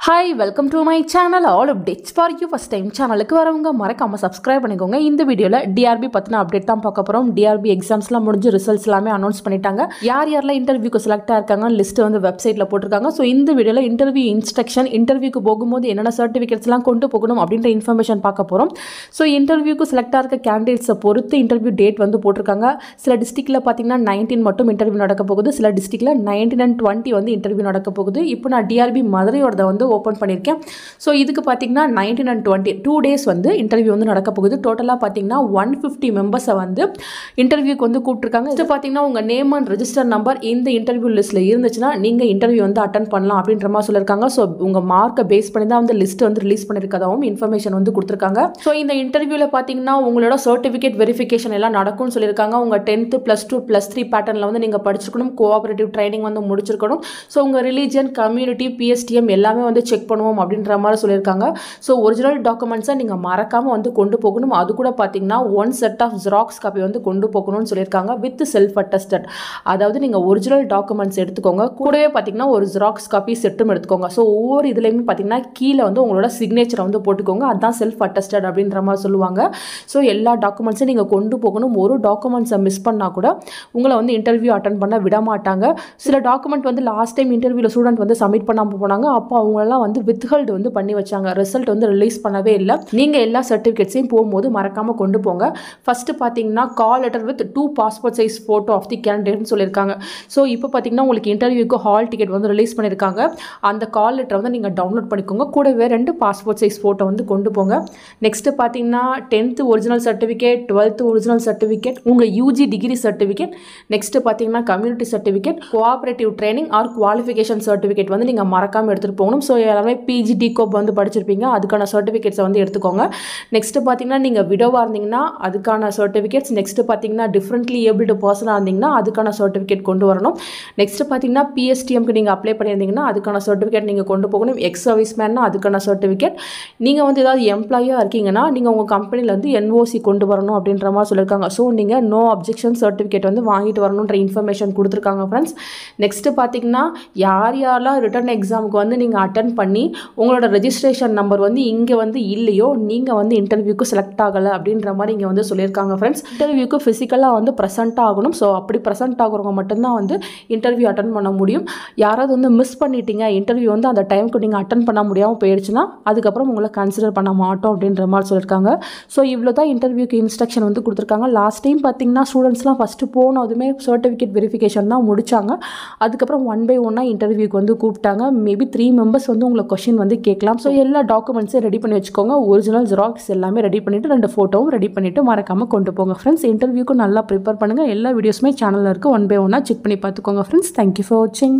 Hi, welcome to my channel. All updates for you. First time சேனலுக்கு வரவங்க மறக்காம subscribe பண்ணிக்கோங்க. இந்த வீடியோல DRB பத்தின அப்டேட் தான் பார்க்க போறோம். DRB எக்ஸாம்ஸ்லாம் முடிஞ்சு ரிசல்ட்ஸ் எல்லாமே அனௌன்ஸ் பண்ணிட்டாங்க. யாரெல்லாம் இன்டர்வியூக்கு செலக்ட் ஆயிருக்காங்க லிஸ்ட் வந்து வெப்சைட்ல போட்டுருக்காங்க. சோ இந்த வீடியோல இன்டர்வியூ இன்ஸ்ட்ரக்ஷன், இன்டர்வியூக்கு போகும்போது என்னென்ன சர்டிஃபிகேட்ஸ்லாம் கொண்டு போகணும் அப்படின்ற இன்ஃபர்மேஷன் பார்க்க போறோம். சோ இன்டர்வியூக்கு செலக்ட் ஆயிருக்க கேண்டிடேட்ஸை பொறுத்து இன்டர்வியூ டேட் வந்து போட்டுருக்காங்க. சில டிஸ்ட்ரிக்ட்ல பாத்தீங்கன்னா 19 மட்டும் இன்டர்வியூ நடக்க போகுது. சில டிஸ்ட்ரிக்ட்ல 19 and 20 வந்து இன்டர்வியூ நடக்க போகுது. இப்போ நான் DRB மதுரையோட வந்து ஓபன் பண்ணிருக்கேன். சோ இதுக்கு பாத்தீங்கன்னா 19 and 20 2 days வந்து இன்டர்வியூ வந்து நடக்க போகுது. டோட்டலா பாத்தீங்கன்னா 150 மெம்பர்ஸை வந்து இன்டர்வியூக்கு வந்து கூப்பிட்டுருக்காங்க. இது பாத்தீங்கன்னா உங்க நேம் அண்ட் ரெஜிஸ்டர் நம்பர் இந்த இன்டர்வியூ லிஸ்ட்ல இருந்துச்சுன்னா நீங்க இன்டர்வியூ வந்து அட்டெண்ட் பண்ணலாம் அப்படின்ற மாதிரி சொல்லிருக்காங்க. சோ உங்க மார்க்கை பேஸ் பண்ணி தான் வந்து லிஸ்ட் வந்து ரிலீஸ் பண்ணிருக்கதாவும் இன்ஃபர்மேஷன் வந்து கொடுத்திருக்காங்க. சோ இந்த இன்டர்வியூல பாத்தீங்கன்னா உங்களோட சர்டிபிகேட் வெரிஃபிகேஷன் எல்லாம் நடக்கும்னு சொல்லிருக்காங்க. உங்க 10th +2 +3 பேட்டர்ன்ல வந்து நீங்க படிச்சிருக்கணும். கோஆபரேட்டிவ் ட்ரைனிங் வந்து முடிச்சிருக்கணும். சோ உங்க ரிலிஜன், கம்யூனிட்டி, PSTM எல்லாமே வந்து செக் பண்ணுவோம் அப்படின்ற மாதிரி சொல்லியிருக்காங்க. ஸோ ஒரிஜினல் டாக்குமெண்ட்ஸை நீங்கள் மறக்காமல் வந்து கொண்டு போகணும். அது கூட பார்த்தீங்கன்னா 1 செட் ஆஃப் ஜெராக்ஸ் காப்பி வந்து கொண்டு போகணும்னு சொல்லியிருக்காங்க வித் செல்ஃப் அட்டஸ்டட். அதாவது நீங்கள் ஒரிஜினல் டாக்குமெண்ட்ஸ் எடுத்துக்கோங்க, கூடவே பார்த்தீங்கன்னா ஒரு ஜெராக்ஸ் காப்பி செட்டும் எடுத்துக்கோங்க. ஸோ ஒவ்வொரு இதுலையுமே பார்த்தீங்கன்னா கீழே வந்து உங்களோட சிக்னேச்சரை வந்து போட்டுக்கோங்க. அதுதான் செல்ஃப் அட்டஸ்டட் அப்படின்ற மாதிரி சொல்லுவாங்க. ஸோ எல்லா டாக்குமெண்ட்ஸையும் நீங்கள் கொண்டு போகணும். ஒரு டாக்குமெண்ட்ஸை மிஸ் பண்ணால் கூட உங்களை வந்து இன்டர்வியூ அட்டன் பண்ண விட மாட்டாங்க. சில டாக்குமெண்ட் வந்து லாஸ்ட் டைம் இன்டர்வியூவில் ஸ்டூடெண்ட் வந்து சப்மிட் பண்ணாமல் போனாங்க. அப்போ அவங்களெல்லாம் வந்து வித்ஹெல்ட் வந்து பண்ணி வச்சாங்க. ரிசல்ட் வந்து ரிலீஸ் பண்ணவே இல்லை. நீங்க எல்லா சர்டிஃபிகேட்ஸையும் போகும்போது மறக்காம கொண்டு போங்க. ஃபர்ஸ்ட் பாத்தீங்கன்னா call letter with 2 passport size photo of the கேண்டிடேட்னு சொல்லியிருக்காங்க. ஸோ இப்போ பார்த்தீங்கன்னா உங்களுக்கு இன்டர்வியூக்கு ஹால் டிக்கெட் வந்து ரிலீஸ் பண்ணியிருக்காங்க. அந்த கால் லெட்டர் வந்து நீங்கள் டவுன்லோட் பண்ணிக்கோங்க. கூடவே 2 பாஸ்போர்ட் சைஸ் ஃபோட்டோ வந்து கொண்டு போங்க. நெக்ஸ்ட் பார்த்தீங்கன்னா 10th original certificate, 12th original certificate, உங்கள் UG டிகிரி சர்டிஃபிகேட், நெக்ஸ்ட் பார்த்தீங்கன்னா community certificate, cooperative training R qualification certificate வந்து நீங்கள் மறக்காமல் எடுத்துகிட்டு போகணும். ஸோ எல்லாமே PG DCOP வந்து படிச்சிருப்பீங்க. அதுக்கான சர்டிஃபிகேட்ஸை வந்து எடுத்துக்கோங்க. நெக்ஸ்ட் பார்த்தீங்கன்னா நீங்கள் விடோவாக இருந்தீங்கன்னா அதுக்கான சர்டிஃபிகேட்ஸ், நெக்ஸ்ட் பார்த்தீங்கன்னா டிஃப்ரெண்ட்லி ஏபிள்டு பர்சனாக இருந்தீங்கன்னா அதுக்கான சர்டிஃபிகேட் கொண்டு வரணும். நெக்ஸ்ட் பார்த்தீங்கன்னா PSTMக்கு நீங்கள் அப்ளை பண்ணியிருந்தீங்கன்னா அதுக்கான சர்டிஃபிகேட் நீங்கள் கொண்டு போகணும். எக்ஸ் சர்வீஸ் மேன்னா அதுக்கான சர்டிஃபிகேட். நீங்கள் வந்து ஏதாவது எம்ப்ளாயாக இருக்கீங்கன்னா நீங்கள் உங்கள் கம்பெனியில் வந்து NOC கொண்டு வரணும் அப்படின்ற மாதிரி சொல்லியிருக்காங்க. ஸோ நீங்கள் நோ அப்ஜெக்ஷன் சர்டிஃபிகேட் வந்து வாங்கிட்டு வரணுன்ற இன்ஃபர்மேஷன் கொடுத்துருக்காங்க ஃப்ரெண்ட்ஸ். நெக்ஸ்ட் பார்த்தீங்கன்னா யாரெல்லாம் ரிட்டன் எக்ஸாமுக்கு வந்து நீங்கள் அட்டன் பண்ணி உங்களோட ரெஜிஸ்ட்ரேஷன் நம்பர் வந்து இங்கே வந்து இல்லையோ நீங்கள் வந்து இன்டர்வியூக்கு செலக்ட் ஆகலை அப்படின்ற மாதிரி இங்கே வந்து சொல்லியிருக்காங்க ஃப்ரெண்ட்ஸ். இன்டர்வியூக்கு ஃபிசிக்கலாக வந்து ப்ரெசென்ட் ஆகணும். ஸோ அப்படி ப்ரெசென்ட் ஆகிறவங்க மட்டும்தான் வந்து இன்டர்வியூ அட்டன் பண்ண முடியும். யாராவது வந்து மிஸ் பண்ணிட்டீங்க, இன்டர்வியூ வந்து அந்த டைமுக்கு நீங்கள் அட்டன் பண்ண முடியாமல் போயிடுச்சுன்னா அதுக்கப்புறம் உங்களை கன்சிடர் பண்ண மாட்டோம் அப்படின்ற மாதிரி சொல்லியிருக்காங்க. ஸோ இவ்வளோ தான் இன்டர்வியூக்கு இன்ஸ்ட்ரக்ஷன் வந்து கொடுத்துருக்காங்க. லாஸ்ட் டைம் பார்த்தீங்கன்னா ஸ்டூடெண்ட்ஸ்லாம் ஃபஸ்ட்டு போனதுமே சர்டிஃபிகேட் வெரிஃபிகேஷன் தான் முடிச்சாங்க. அதுக்கப்புறம் 1 by 1 இன்டர்வியூக்கு வந்து கூப்பிட்டாங்க. மேபி 3 மெம்பர்ஸ் வந்து உங்களை கொஸ்டின் வந்து கேட்கலாம். ஸோ எல்லா டாக்குமெண்ட்ஸும் ரெடி பண்ணி வச்சுக்கோங்க. ஒரிஜினல் ஜெராக்ஸ் எல்லாமே ரெடி பண்ணிவிட்டு 2 ஃபோட்டோவும் ரெடி பண்ணிவிட்டு மறக்காமல் கொண்டு போங்க ஃப்ரெண்ட்ஸ். இன்டர்வியூக்கு நல்லா ப்ரிப்பேர் பண்ணுங்கள். எல்லா வீடியோஸுமே சேனலில் இருக்குது. 1 by 1 செக் பண்ணி பார்த்துக்கோங்க ஃப்ரெண்ட்ஸ். தேங்க்யூ ஃபார் வாட்சிங்.